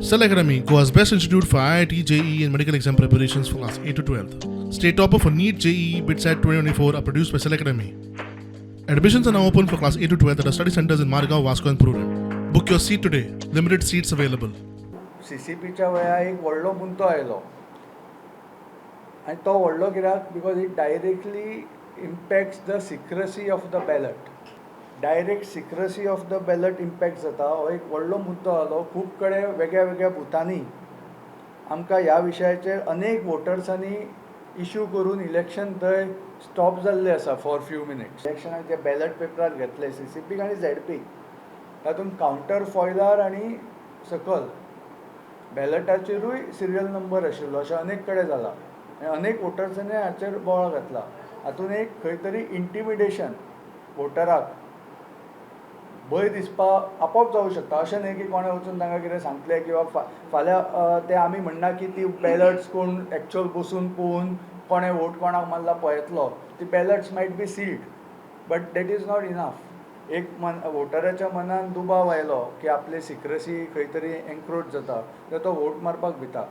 Cell Academy, Goa's best institute for IIT, JEE, and medical exam preparations for class 8 to 12th. State topper for NEET, JEE, BITSAT 2024 are produced by Cell Academy. Admissions are now open for class 8 to 12th at our study centers in Margao, Vasco, and Purun. Book your seat today. Limited seats available. CCPच्या वेळा एक व्हडलो मुद्दो आयलो आनी तो व्हडलो कित्याक because it directly impacts the secrecy of the ballot. Direct secrecy of the ballot impact जाता हो एक व्हडलो मुद्दो आलो. खूब कडेन वेगळ्या वेगळ्या बुथांनी आमकां ह्या विशयाचेर अनेक वोटर्सांनी इश्यू करून इलेक्शन थंय स्टॉप जाल्लें आसा फॉर फ्यू मिनिट्स. इलेक्शनाक जे बॅलट पेपरार घेतले CCP आनी ZP तातूंत कावंटर फॉयलार आनी सकल बॅलटाचेरूय सिरियल नंबर आशिल्लो अशें अनेक कडेन जालां. अनेक वोटर्सांनी हाचेर बोवाळ घातला. हातूंत एक खंय तरी इंटिमिडेशन वोटराक भंय दिसपा आपोवप जावं शकता. अशें न्हय की कोणें वचून तांकां कितें सांगतलें किंवा फाल्यां ते आमी म्हणना की ती बॅलट्स कोण एक्चुअल बसून पळोवन कोणें वोट कोणाक मारला पळयतलो. ती ballots might be sealed but that is not enough. एक वोटराच्या मनान दुबाव आयलो की आपली सिक्रेसी खंय तरी एन्क्रोच जाता तर तो वोट मारपाक भिता.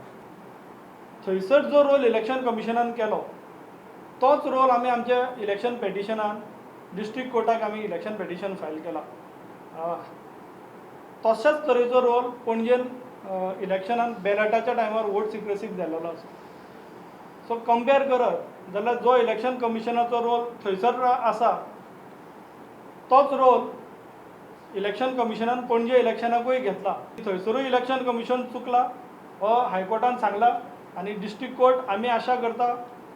थंयसर जो रोल इलेक्शन कमिशनान केलो तोच रोल आमी आमच्या इलेक्शन पेटिशनान डिस्ट्रिक्ट कोर्टाक आमी इलेक्शन पेटिशन फायल केला. तशाच तरेचो रोल पणजेन इलेक्शनान बॅलटाच्या टायमार वोट सिक्रेसीक जाल्लो आसा. सो कंपेर करत जाल्यार जो इलेक्शन कमिशनाचो रोल थंयसर आसा तोच रोल इलेक्शन कमिशनान पणजे इलेक्शनाकूय घेतला. थंयसरूय इलेक्शन कमिशन चुकला हो हायकोर्टान सांगला आनी डिस्ट्रिक्ट कोर्ट आमी आशा करता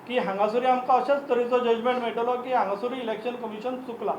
की हांगासरूय आमकां अशाच तरेचो जजमेंट मेळटलो की हांगासरूय इलेक्शन कमिशन चुकला.